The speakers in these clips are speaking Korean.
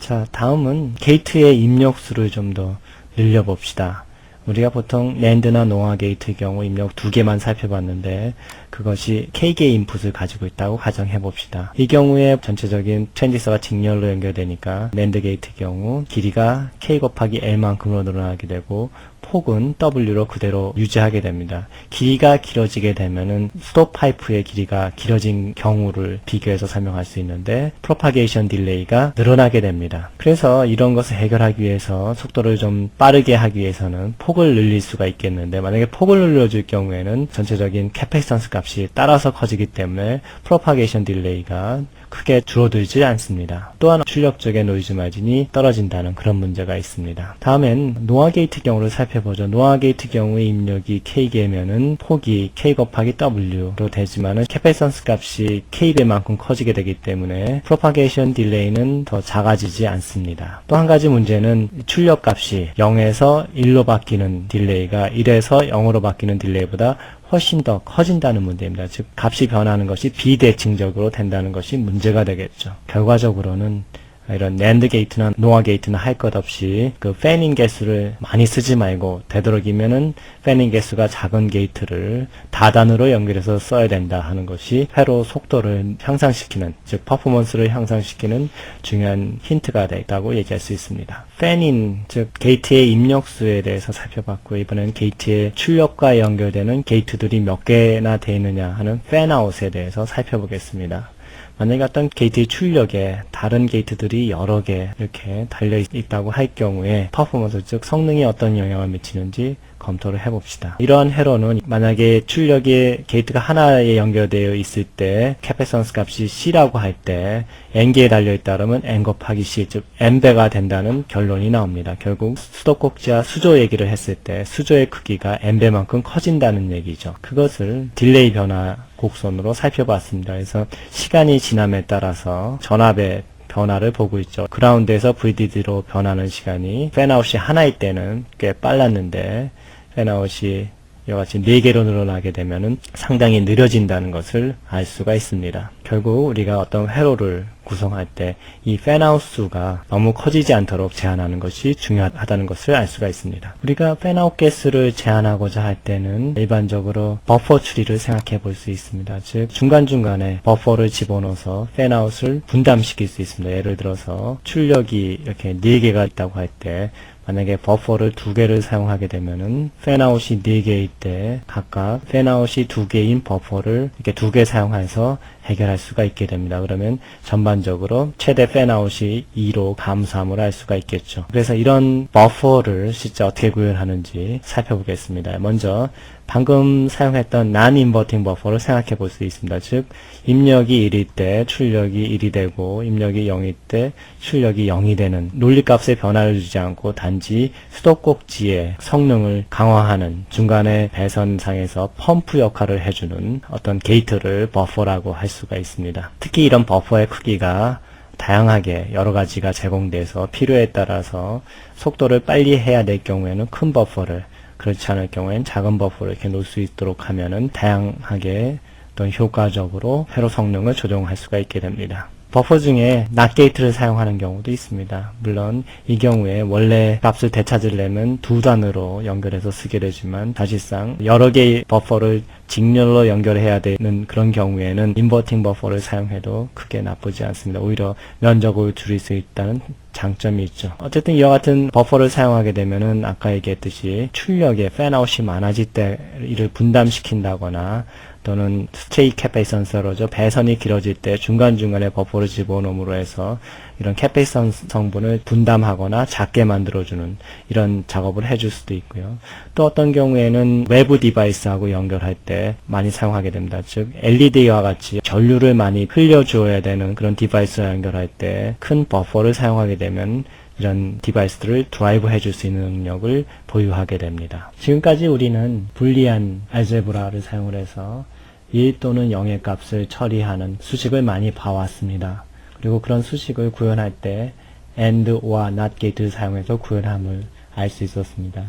자, 다음은 게이트의 입력수를 좀 더 늘려봅시다. 우리가 보통 낸드나 노아 게이트의 경우 입력 2개만 살펴봤는데 그것이 K개의 인풋을 가지고 있다고 가정해봅시다. 이 경우에 전체적인 트랜지스터가 직렬로 연결되니까 낸드 게이트의 경우 길이가 K 곱하기 L만큼으로 늘어나게 되고 폭은 W로 그대로 유지하게 됩니다. 길이가 길어지게 되면은 스톱 파이프의 길이가 길어진 경우를 비교해서 설명할 수 있는데 프로파게이션 딜레이가 늘어나게 됩니다. 그래서 이런 것을 해결하기 위해서 속도를 좀 빠르게 하기 위해서는 폭을 늘릴 수가 있겠는데 만약에 폭을 늘려줄 경우에는 전체적인 캐패시턴스 값이 따라서 커지기 때문에 프로파게이션 딜레이가 크게 줄어들지 않습니다. 또한 출력 쪽의 노이즈 마진이 떨어진다는 그런 문제가 있습니다. 다음엔 노아 게이트 경우를 살펴보죠. 노아 게이트 경우의 입력이 K개면은 폭이 K 곱하기 W로 되지만은 캐패시턴스 값이 K배만큼 커지게 되기 때문에 프로파게이션 딜레이는 더 작아지지 않습니다. 또 한 가지 문제는 출력 값이 0에서 1로 바뀌는 딜레이가 1에서 0으로 바뀌는 딜레이보다 훨씬 더 커진다는 문제입니다. 즉 값이 변하는 것이 비대칭적으로 된다는 것이 문제가 되겠죠. 결과적으로는 이런 낸드 게이트나 노아 게이트는 할 것 없이 그 패닝 개수를 많이 쓰지 말고 되도록이면은 패닝 개수가 작은 게이트를 다단으로 연결해서 써야 된다 하는 것이 회로 속도를 향상시키는, 즉 퍼포먼스를 향상시키는 중요한 힌트가 되었다고 얘기할 수 있습니다. 패닝, 즉 게이트의 입력수에 대해서 살펴봤고 이번엔 게이트의 출력과 연결되는 게이트들이 몇 개나 되어 있느냐 하는 팬아웃에 대해서 살펴보겠습니다. 만약에 어떤 게이트의 출력에 다른 게이트들이 여러 개 이렇게 달려 있다고 할 경우에 퍼포먼스, 즉 성능에 어떤 영향을 미치는지 검토를 해봅시다. 이러한 회로는 만약에 출력이 게이트가 하나에 연결되어 있을 때 캐패시턴스 값이 C라고 할 때 N개에 달려있다 그러면 N 곱하기 C, 즉 N배가 된다는 결론이 나옵니다. 결국 수도꼭지와 수조 얘기를 했을 때 수조의 크기가 N배만큼 커진다는 얘기죠. 그것을 딜레이 변화 곡선으로 살펴봤습니다. 그래서 시간이 지남에 따라서 전압의 변화를 보고 있죠. 그라운드에서 VDD로 변하는 시간이 팬아웃이 하나일 때는 꽤 빨랐는데 팬아웃이 이와같이 4개로 늘어나게 되면은 상당히 느려진다는 것을 알 수가 있습니다. 결국 우리가 어떤 회로를 구성할 때 이 팬아웃 수가 너무 커지지 않도록 제한하는 것이 중요하다는 것을 알 수가 있습니다. 우리가 팬아웃 개수를 제한하고자 할 때는 일반적으로 버퍼 추리를 생각해 볼 수 있습니다. 즉 중간중간에 버퍼를 집어넣어서 팬아웃을 분담시킬 수 있습니다. 예를 들어서 출력이 이렇게 4개가 있다고 할 때 만약에 버퍼를 2개를 사용하게 되면은 팬아웃이 4개일 때 각각 팬아웃이 2개인 버퍼를 이렇게 2개 사용해서 해결할 수가 있게 됩니다. 그러면 전반적으로 최대 팬아웃이 2로 감소함을 할 수가 있겠죠. 그래서 이런 버퍼를 실제 어떻게 구현하는지 살펴보겠습니다. 먼저 방금 사용했던 non-inverting 버퍼를 생각해 볼 수 있습니다. 즉 입력이 1일 때 출력이 1이 되고 입력이 0일 때 출력이 0이 되는 논리값의 변화를 주지 않고 단지 수도꼭지의 성능을 강화하는 중간에 배선상에서 펌프 역할을 해주는 어떤 게이트를 버퍼라고 할 수가 있습니다. 특히 이런 버퍼의 크기가 다양하게 여러 가지가 제공돼서 필요에 따라서 속도를 빨리 해야 될 경우에는 큰 버퍼를, 그렇지 않을 경우에는 작은 버퍼를 이렇게 놓을 수 있도록 하면은 다양하게 또 효과적으로 회로 성능을 조정할 수가 있게 됩니다. 버퍼 중에 낫 게이트를 사용하는 경우도 있습니다. 물론 이 경우에 원래 값을 되찾으려면 2단으로 연결해서 쓰게 되지만 사실상 여러 개의 버퍼를 직렬로 연결해야 되는 그런 경우에는 인버팅 버퍼를 사용해도 크게 나쁘지 않습니다. 오히려 면적을 줄일 수 있다는 장점이 있죠. 어쨌든 이와 같은 버퍼를 사용하게 되면은 아까 얘기했듯이 출력에 팬아웃이 많아질 때 이를 분담시킨다거나 또는 스트레이트 캐패시턴스로죠. 배선이 길어질 때 중간중간에 버퍼를 집어넣음으로 해서 이런 캐패시턴스 성분을 분담하거나 작게 만들어주는 이런 작업을 해줄 수도 있고요. 또 어떤 경우에는 외부 디바이스하고 연결할 때 많이 사용하게 됩니다. 즉 LED와 같이 전류를 많이 흘려주어야 되는 그런 디바이스와 연결할 때 큰 버퍼를 사용하게 되면 이런 디바이스들을 드라이브 해줄 수 있는 능력을 보유하게 됩니다. 지금까지 우리는 불리한 알제브라를 사용을 해서 1 또는 0의 값을 처리하는 수식을 많이 봐왔습니다. 그리고 그런 수식을 구현할 때 AND, OR, NOT 게이트를 사용해서 구현함을 알 수 있었습니다.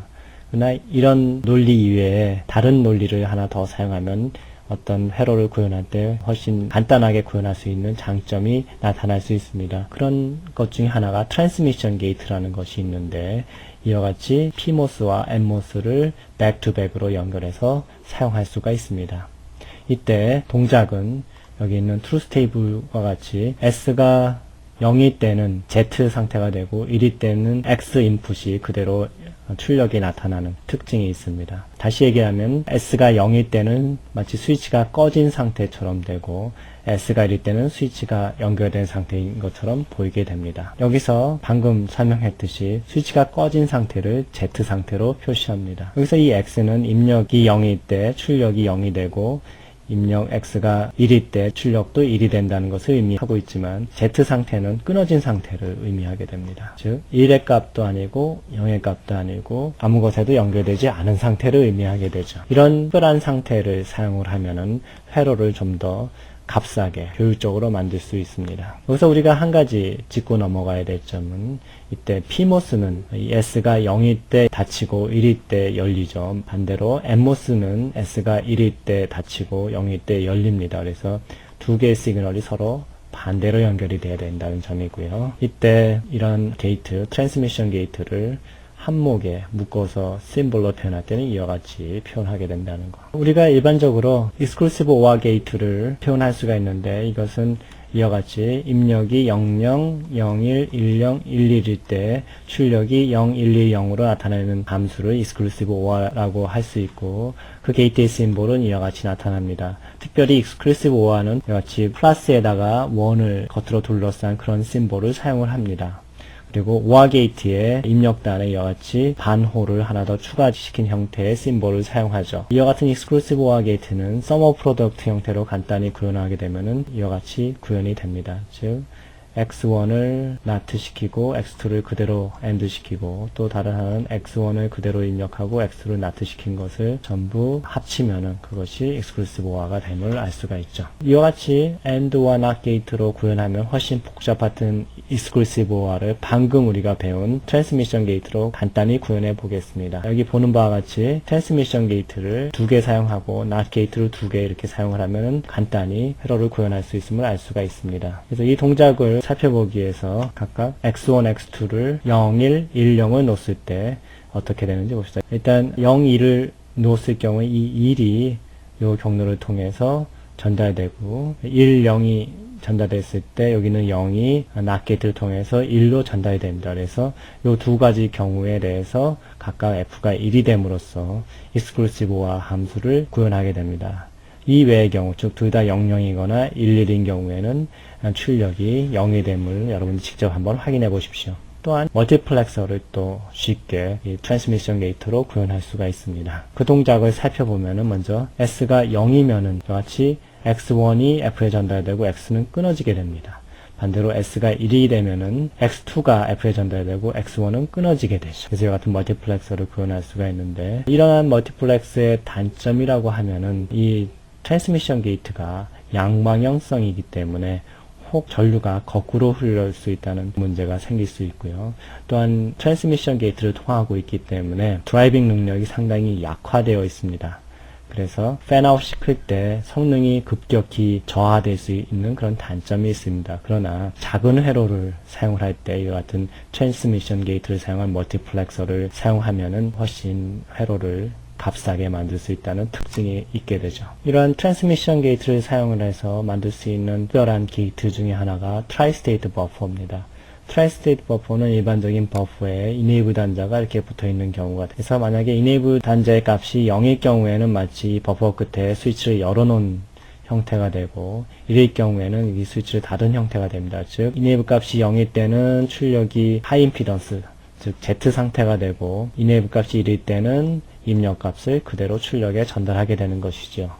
그러나 이런 논리 이외에 다른 논리를 하나 더 사용하면 어떤 회로를 구현할 때 훨씬 간단하게 구현할 수 있는 장점이 나타날 수 있습니다. 그런 것 중에 하나가 트랜스미션 게이트라는 것이 있는데 이와 같이 PMOS와 NMOS를 백투백으로 연결해서 사용할 수가 있습니다. 이때 동작은 여기 있는 트루스 테이블과 같이 S가 0일 때는 Z 상태가 되고 1일 때는 X 인풋이 그대로 출력이 나타나는 특징이 있습니다. 다시 얘기하면 S가 0일 때는 마치 스위치가 꺼진 상태처럼 되고 S가 1일 때는 스위치가 연결된 상태인 것처럼 보이게 됩니다. 여기서 방금 설명했듯이 스위치가 꺼진 상태를 Z 상태로 표시합니다. 여기서 이 X는 입력이 0일 때 출력이 0이 되고 입력 X가 1일 때 출력도 1이 된다는 것을 의미하고 있지만 Z 상태는 끊어진 상태를 의미하게 됩니다. 즉 1의 값도 아니고 0의 값도 아니고 아무 것에도 연결되지 않은 상태를 의미하게 되죠. 이런 특별한 상태를 사용을 하면은 회로를 좀 더 값싸게 효율적으로 만들 수 있습니다. 여기서 우리가 한 가지 짚고 넘어가야 될 점은 이때 PMOS는 S가 0일 때 닫히고 1일 때 열리죠. 반대로 NMOS는 S가 1일 때 닫히고 0일 때 열립니다. 그래서 두 개의 시그널이 서로 반대로 연결이 돼야 된다는 점이고요. 이때 이런 게이트, 트랜스미션 게이트를 한목에 묶어서 심볼로 표현할 때는 이와 같이 표현하게 된다는 거. 우리가 일반적으로 exclusive OR 게이트를 표현할 수가 있는데 이것은 이와 같이 입력이 00, 01, 10, 11일 때 출력이 0110으로 나타내는 함수를 exclusive OR라고 할 수 있고 그 게이트의 심볼은 이와 같이 나타납니다. 특별히 exclusive OR는 이와 같이 플러스에다가 1을 겉으로 둘러싼 그런 심볼을 사용을 합니다. 그리고 OR 게이트의 입력단에 이와 같이 반호를 하나 더 추가시킨 형태의 심볼을 사용하죠. 이와 같은 exclusive OR 게이트는 sum of product 형태로 간단히 구현하게 되면은 이와 같이 구현이 됩니다. 즉 x1을 not 시키고 x2를 그대로 and 시키고 또 다른 하나는 x1을 그대로 입력하고 x2를 not 시킨 것을 전부 합치면은 그것이 exclusive OR가 됨을 알 수가 있죠. 이와 같이 and와 not 게이트로 구현하면 훨씬 복잡한 exclusive OR를 방금 우리가 배운 transmission 게이트로 간단히 구현해 보겠습니다. 여기 보는 바와 같이 transmission 게이트를 2개 사용하고 not 게이트를 2개 이렇게 사용을 하면은 간단히 회로를 구현할 수 있음을 알 수가 있습니다. 그래서 이 동작을 살펴보기 위해서 각각 x1, x2를 0, 1, 1, 0을 놓았을 때 어떻게 되는지 봅시다. 일단 0, 1을 놓았을 경우에 이 1이 이 경로를 통해서 전달되고 1, 0이 전달됐을 때 여기는 0이 not 게이트를 통해서 1로 전달이 됩니다. 그래서 이 두 가지 경우에 대해서 각각 f가 1이 됨으로써 exclusive OR 함수를 구현하게 됩니다. 이 외의 경우, 즉 둘 다 00이거나 11인 경우에는 출력이 0이 됨을 여러분이 직접 한번 확인해 보십시오. 또한 멀티플렉서를 또 쉽게 이 트랜스미션 게이트로 구현할 수가 있습니다. 그 동작을 살펴보면은 먼저 S가 0이면은 같이 X1이 F에 전달되고 X는 끊어지게 됩니다. 반대로 S가 1이 되면은 X2가 F에 전달되고 X1은 끊어지게 되죠. 그래서 이와 같은 멀티플렉서를 구현할 수가 있는데 이러한 멀티플렉스의 단점이라고 하면은 이 트랜스미션 게이트가 양방향성이기 때문에 혹 전류가 거꾸로 흘러올 수 있다는 문제가 생길 수 있고요. 또한 트랜스미션 게이트를 통하고 있기 때문에 드라이빙 능력이 상당히 약화되어 있습니다. 그래서 팬아웃 시킬 때 성능이 급격히 저하될 수 있는 그런 단점이 있습니다. 그러나 작은 회로를 사용을 할 때 이와 같은 트랜스미션 게이트를 사용한 멀티플렉서를 사용하면은 훨씬 회로를 값싸게 만들 수 있다는 특징이 있게 되죠. 이러한 트랜스미션 게이트를 사용을 해서 만들 수 있는 특별한 게이트 중에 하나가 트라이스테이트 버퍼입니다. 트라이스테이트 버퍼는 일반적인 버퍼에 이네이블 단자가 이렇게 붙어 있는 경우가 돼서 만약에 이네이블 단자의 값이 0일 경우에는 마치 버퍼 끝에 스위치를 열어놓은 형태가 되고 1일 경우에는 이 스위치를 닫은 형태가 됩니다. 즉 이네이블 값이 0일 때는 출력이 하이 임피던스 즉 Z 상태가 되고 이네이블 값이 1일 때는 입력 값을 그대로 출력에 전달하게 되는 것이죠.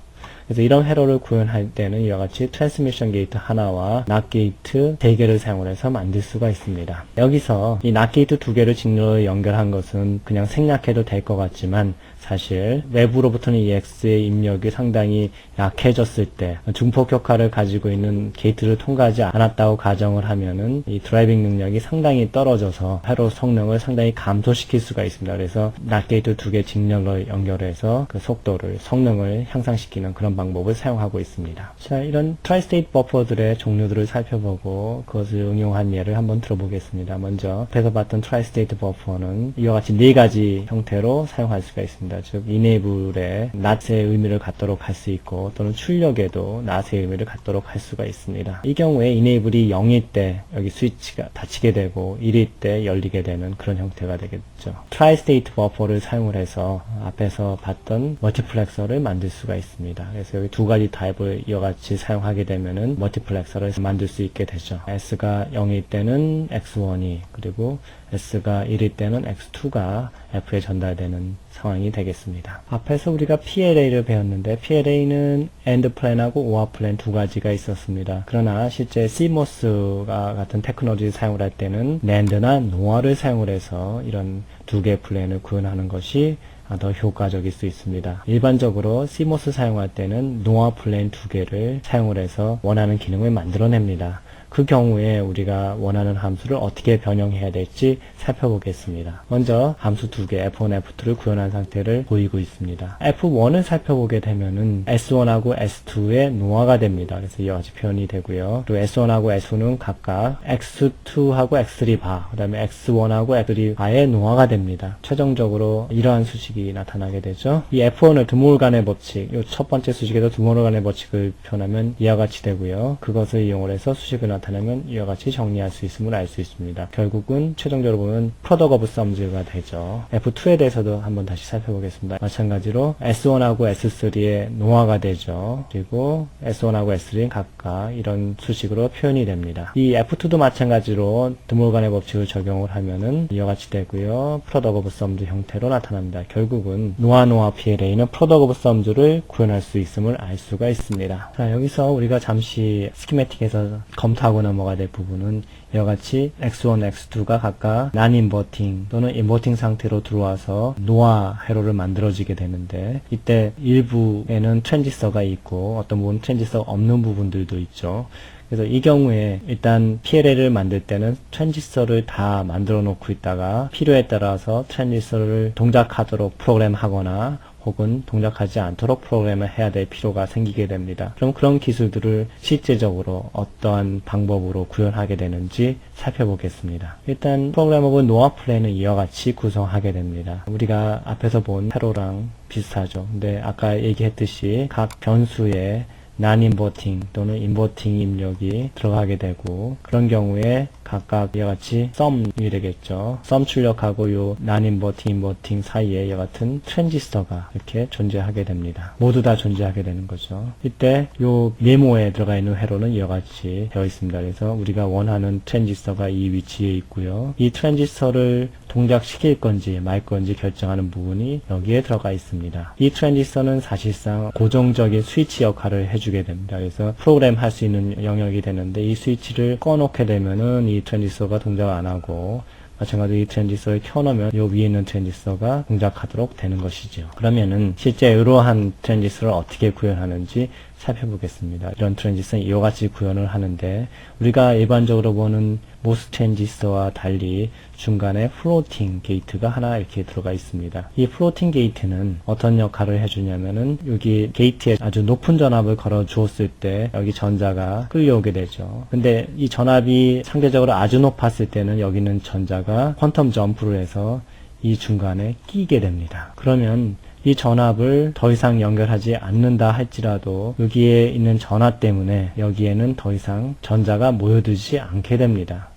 그래서 이런 회로를 구현할 때는 이와 같이 트랜스미션 게이트 하나와 not 게이트 3개를 사용을 해서 만들 수가 있습니다. 여기서 이 not 게이트 2개를 직로로 연결한 것은 그냥 생략해도 될 것 같지만 사실 외부로부터는 EX의 입력이 상당히 약해졌을 때 중폭 효과를 가지고 있는 게이트를 통과하지 않았다고 가정을 하면은 이 드라이빙 능력이 상당히 떨어져서 회로 성능을 상당히 감소시킬 수가 있습니다. 그래서 낫 게이트 두 개 직렬로 연결해서 그 속도를 성능을 향상시키는 그런 방법을 사용하고 있습니다. 자, 이런 트라이스테이트 버퍼들의 종류들을 살펴보고 그것을 응용한 예를 한번 들어보겠습니다. 먼저 앞에서 봤던 트라이스테이트 버퍼는 이와 같이 네 가지 형태로 사용할 수가 있습니다. 즉 이네이블에 낫의 의미를 갖도록 할 수 있고 또는 출력에도 낫의 의미를 갖도록 할 수가 있습니다. 이 경우에 이네이블이 0일 때 여기 스위치가 닫히게 되고 1일 때 열리게 되는 그런 형태가 되겠죠. 트라이스테이트 버퍼를 사용을 해서 앞에서 봤던 멀티플렉서를 만들 수가 있습니다. 그래서 여기 두 가지 타입을 이와 같이 사용하게 되면은 멀티플렉서를 만들 수 있게 되죠. S가 0일 때는 X1이 그리고 S가 1일 때는 X2가 F에 전달되는 상황이 되겠습니다. 앞에서 우리가 PLA를 배웠는데 PLA는 AND 플랜하고 OR 플랜 두 가지가 있었습니다. 그러나 실제 CMOS가 같은 테크놀로지를 사용을 할 때는 NAND나 NOR를 사용을 해서 이런 두 개의 플랜을 구현하는 것이 더 효과적일 수 있습니다. 일반적으로 CMOS 사용할 때는 NOR 플랜 두 개를 사용을 해서 원하는 기능을 만들어냅니다. 그 경우에 우리가 원하는 함수를 어떻게 변형해야 될지 살펴보겠습니다. 먼저 함수 두 개 F1, F2를 구현한 상태를 보이고 있습니다. F1을 살펴보게 되면은 S1하고 S2의 노화가 됩니다. 그래서 이와 같이 표현이 되고요. 그리고 S1하고 S2는 각각 X2하고 X3 바, 그 다음에 X1하고 X3 바의 노화가 됩니다. 최종적으로 이러한 수식이 나타나게 되죠. 이 F1을 드몰간의 법칙, 이 첫 번째 수식에서 드몰간의 법칙을 표현하면 이와 같이 되고요. 그것을 이용을 해서 수식을 나타내면 이와 같이 정리할 수 있음을 알 수 있습니다. 결국은 최종적으로 보면 프로덕트 오브 썸즈가 되죠. F2에 대해서도 한번 다시 살펴보겠습니다. 마찬가지로 S1하고 S3의 노화가 되죠. 그리고 S1하고 S3는 각각 이런 수식으로 표현이 됩니다. 이 F2도 마찬가지로 드몰간의 법칙을 적용을 하면은 이와 같이 되고요. 프로덕트 오브 썸즈 형태로 나타납니다. 결국은 노화 PLA는 프로덕트 오브 썸즈를 구현할 수 있음을 알 수가 있습니다. 자, 여기서 우리가 잠시 스키매틱에서 검토하고 넘어가야 될 부분은 이와 같이 X1, X2가 각각 non-inverting 또는 inverting 상태로 들어와서 노화 회로를 만들어지게 되는데 이때 일부에는 트랜지스터가 있고 어떤 부분 트랜지스터가 없는 부분들도 있죠. 그래서 이 경우에 일단 PLA를 만들 때는 트랜지스터를 다 만들어 놓고 있다가 필요에 따라서 트랜지스터를 동작하도록 프로그램하거나 혹은 동작하지 않도록 프로그램을 해야 될 필요가 생기게 됩니다. 그럼 그런 기술들을 실제적으로 어떠한 방법으로 구현하게 되는지 살펴보겠습니다. 일단 프로그래머블 노화 플랜은 이와 같이 구성하게 됩니다. 우리가 앞에서 본 세로랑 비슷하죠. 근데 아까 얘기했듯이 각 변수에 non-inverting 또는 inverting 입력이 들어가게 되고 그런 경우에 각각 이와 같이 썸이 되겠죠. 썸 출력하고 요 non-inverting, inverting 사이에 이와 같은 트랜지스터가 이렇게 존재하게 됩니다. 모두 다 존재하게 되는 거죠. 이때 요 메모에 들어가 있는 회로는 이와 같이 되어 있습니다. 그래서 우리가 원하는 트랜지스터가 이 위치에 있고요. 이 트랜지스터를 동작시킬 건지 말 건지 결정하는 부분이 여기에 들어가 있습니다. 이 트랜지스터는 사실상 고정적인 스위치 역할을 해주게 됩니다. 그래서 프로그램 할 수 있는 영역이 되는데 이 스위치를 꺼놓게 되면은 이 트랜지스터가 동작 안 하고 마찬가지로 이 트랜지스터를 켜놓으면 이 위에 있는 트랜지스터가 동작하도록 되는 것이죠. 그러면은 실제 이러한 트랜지스터를 어떻게 구현하는지 살펴보겠습니다. 이런 트랜지스터는 이와 같이 구현을 하는데 우리가 일반적으로 보는 모스 트랜지스터와 달리 중간에 플로팅 게이트가 하나 이렇게 들어가 있습니다. 이 플로팅 게이트는 어떤 역할을 해주냐면은 여기 게이트에 아주 높은 전압을 걸어 주었을 때 여기 전자가 끌려오게 되죠. 근데 이 전압이 상대적으로 아주 높았을 때는 여기는 전자가 퀀텀 점프를 해서 이 중간에 끼게 됩니다. 그러면 이 전압을 더 이상 연결하지 않는다 할지라도 여기에 있는 전하 때문에 여기에는 더 이상 전자가 모여들지 않게 됩니다.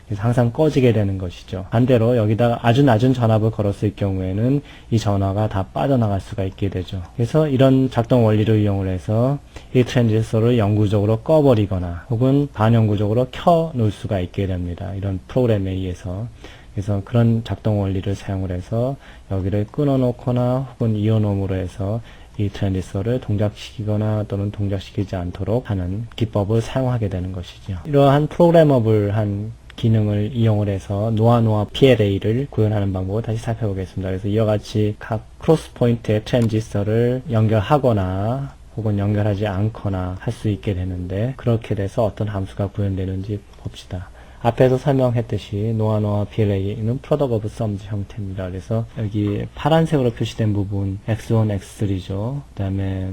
그래서 항상 꺼지게 되는 것이죠. 반대로 여기다가 아주 낮은 전압을 걸었을 경우에는 이 전하가 다 빠져나갈 수가 있게 되죠. 그래서 이런 작동 원리를 이용을 해서 이 트랜지스터를 영구적으로 꺼버리거나 혹은 반영구적으로 켜 놓을 수가 있게 됩니다. 이런 프로그램에 의해서. 그래서 그런 작동 원리를 사용을 해서 여기를 끊어 놓거나 혹은 이어놓음으로 해서 이 트랜지스터를 동작시키거나 또는 동작시키지 않도록 하는 기법을 사용하게 되는 것이죠. 이러한 프로그래머블한 기능을 이용을 해서 노아 PLA를 구현하는 방법을 다시 살펴보겠습니다. 그래서 이와 같이 각 크로스 포인트의 트랜지스터를 연결하거나 혹은 연결하지 않거나 할 수 있게 되는데, 그렇게 돼서 어떤 함수가 구현되는지 봅시다. 앞에서 설명했듯이 노아 PLA는 product of sums 형태입니다. 그래서 여기 파란색으로 표시된 부분 x1, x3죠. 그 다음에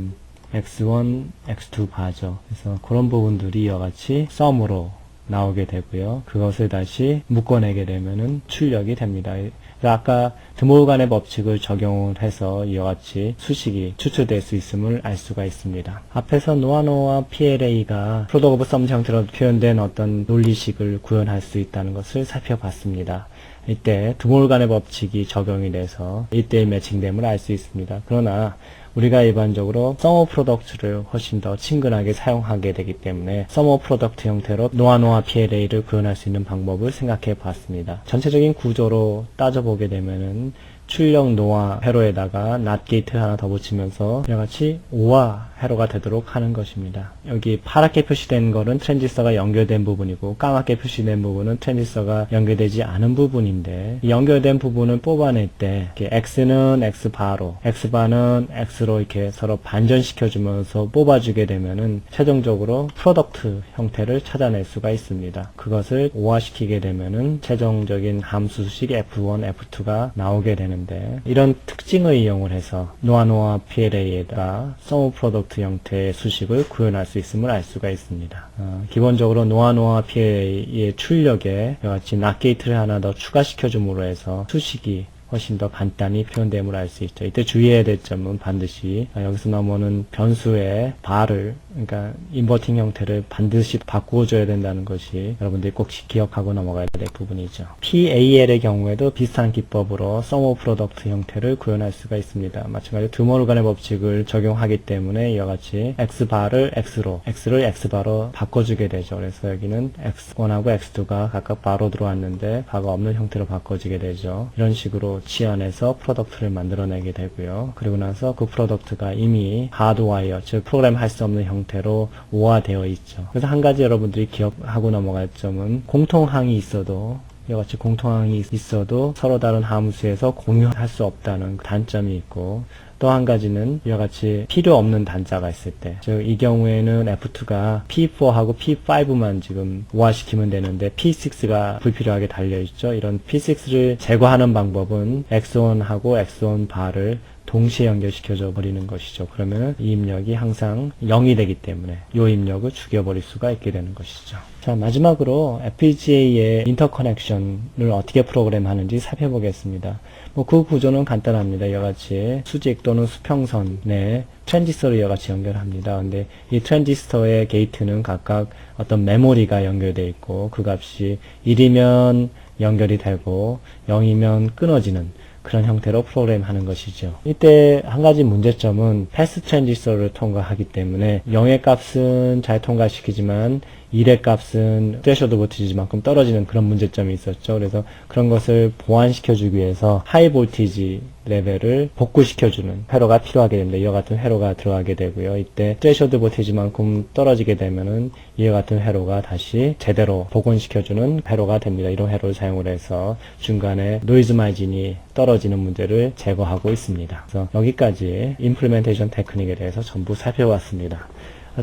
x1, x2 바죠. 그래서 그런 부분들이 이와 같이 sum으로 나오게 되고요. 그것을 다시 묶어내게 되면은 출력이 됩니다. 아까 드몰간의 법칙을 적용을 해서 이와 같이 수식이 추출될 수 있음을 알 수가 있습니다. 앞에서 노아 PLA가 product of sums 형태로 표현된 어떤 논리식을 구현할 수 있다는 것을 살펴봤습니다. 이때 드몰간의 법칙이 적용이 돼서 이때의 매칭됨을 알 수 있습니다. 그러나 우리가 일반적으로 sum of product를 훨씬 더 친근하게 사용하게 되기 때문에 sum of product 형태로 노아 PLA를 구현할 수 있는 방법을 생각해 봤습니다. 전체적인 구조로 따져보게 되면은 출력 노아 회로에다가 NOT 게이트 하나 더 붙이면서 이와같이 OR 회로가 되도록 하는 것입니다. 여기 파랗게 표시된 거는 트랜지스터가 연결된 부분이고, 까맣게 표시된 부분은 트랜지스터가 연결되지 않은 부분인데, 이 연결된 부분을 뽑아낼 때 X는 X바로, X바는 X로 이렇게 서로 반전시켜주면서 뽑아주게 되면은 최종적으로 프로덕트 형태를 찾아낼 수가 있습니다. 그것을 OR시키게 되면은 최종적인 함수 수식 F1, F2가 나오게 되는데, 이런 특징을 이용을 해서 노아 PLA에다가 sum of product 형태의 수식을 구현할 수 있음을 알 수가 있습니다. 기본적으로 노아 PLA의 출력에 이와같이 NOT 게이트를 하나 더 추가시켜줌으로 해서 수식이 훨씬 더 간단히 표현됨을 알 수 있죠. 이때 주의해야 될 점은 반드시 여기서 나오는 변수의 바를, 그러니까 인버팅 형태를 반드시 바꾸어 줘야 된다는 것이 여러분들이 꼭 기억하고 넘어가야 될 부분이죠. PAL의 경우에도 비슷한 기법으로 sum of product 형태를 구현할 수가 있습니다. 마찬가지로 드몰간의 법칙을 적용하기 때문에 이와 같이 X바를 X를 X바로 바꿔주게 되죠. 그래서 여기는 X1하고 X2가 각각 바로 들어왔는데 바가 없는 형태로 바꿔지게 되죠. 이런 식으로 치환해서 프로덕트를 만들어내게 되고요. 그리고 나서 그 프로덕트가 이미 하드와이어, 즉 프로그램 할 수 없는 형태로 오화되어 있죠. 그래서 한 가지 여러분들이 기억하고 넘어갈 점은, 공통항이 있어도 이와 같이 공통항이 있어도 서로 다른 함수에서 공유할 수 없다는 단점이 있고, 또 한 가지는 이와 같이 필요 없는 단자가 있을 때, 즉 이 경우에는 F2가 P4하고 P5만 지금 오화시키면 되는데 P6가 불필요하게 달려있죠. 이런 P6를 제거하는 방법은 X1하고 X1 바를 동시에 연결시켜줘 버리는 것이죠. 그러면 이 입력이 항상 0이 되기 때문에 이 입력을 죽여버릴 수가 있게 되는 것이죠. 자, 마지막으로 FPGA의 인터커넥션을 어떻게 프로그램하는지 살펴보겠습니다. 그 구조는 간단합니다. 이와 같이 수직 또는 수평선에 트랜지스터를 이와 같이 연결합니다. 근데 이 트랜지스터의 게이트는 각각 어떤 메모리가 연결되어 있고, 그 값이 1이면 연결이 되고 0이면 끊어지는 그런 형태로 프로그램하는 것이죠. 이때 한 가지 문제점은 패스 트랜지스터를 통과하기 때문에 0의 값은 잘 통과시키지만 1의 값은 threshold 볼티지만큼 떨어지는 그런 문제점이 있었죠. 그래서 그런 것을 보완시켜주기 위해서 하이 볼티지 레벨을 복구시켜주는 회로가 필요하게 됩니다. 이와 같은 회로가 들어가게 되고요. 이때 threshold 볼티지만큼 떨어지게 되면은 이와 같은 회로가 다시 제대로 복원시켜주는 회로가 됩니다. 이런 회로를 사용을 해서 중간에 노이즈 마진이 떨어지는 문제를 제거하고 있습니다. 그래서 여기까지 임플리멘테이션 테크닉에 대해서 전부 살펴봤습니다.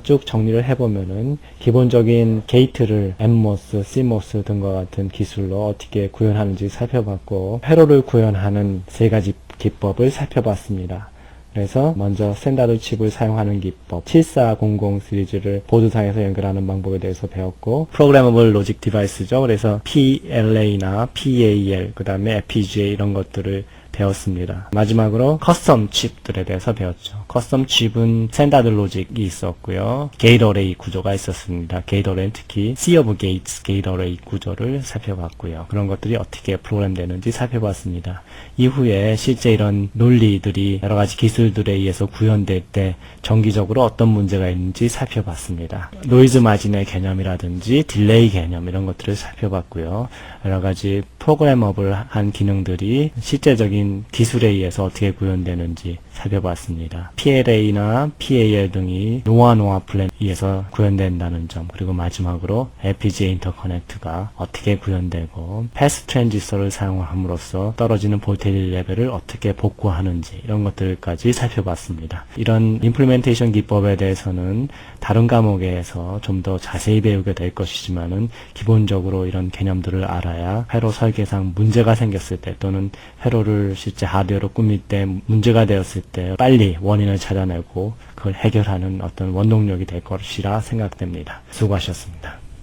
쭉 정리를 해보면은 기본적인 게이트를 NMOS, CMOS 등과 같은 기술로 어떻게 구현하는지 살펴봤고, 회로를 구현하는 세 가지 기법을 살펴봤습니다. 그래서 먼저 스탠다드 칩을 사용하는 기법, 7400 시리즈를 보드상에서 연결하는 방법에 대해서 배웠고, 프로그래머블 로직 디바이스죠. 그래서 PLA나 PAL, 그 다음에 FPGA 이런 것들을 배웠습니다. 마지막으로 커스텀 칩들에 대해서 배웠죠. 커스텀 칩은 스탠다드 로직이 있었고요. 게이트 어레이 구조가 있었습니다. 게이트 어레이는 특히 C of Gates 게이트 어레이 구조를 살펴봤고요. 그런 것들이 어떻게 프로그램 되는지 살펴봤습니다. 이후에 실제 이런 논리들이 여러 가지 기술들에 의해서 구현될 때 정기적으로 어떤 문제가 있는지 살펴봤습니다. 노이즈 마진의 개념이라든지 딜레이 개념 이런 것들을 살펴봤고요. 여러 가지 프로그래머블한 기능들이 실제적인 기술에 의해서 어떻게 구현되는지 살펴봤습니다. PLA나 PAL 등이 노아 플랜에서 구현된다는 점, 그리고 마지막으로 FPGA 인터커넥트가 어떻게 구현되고 패스 트랜지스터를 사용함으로써 떨어지는 볼테이지 레벨을 어떻게 복구하는지 이런 것들까지 살펴봤습니다. 이런 임플리멘테이션 기법에 대해서는 다른 과목에서 좀 더 자세히 배우게 될 것이지만은 기본적으로 이런 개념들을 알아야 회로 설계상 문제가 생겼을 때 또는 회로를 실제 하드웨어로 꾸밀 때 문제가 되었을 때 빨리 원인을 찾아내고 그걸 해결하는 어떤 원동력이 될 것이라 생각됩니다. 수고하셨습니다.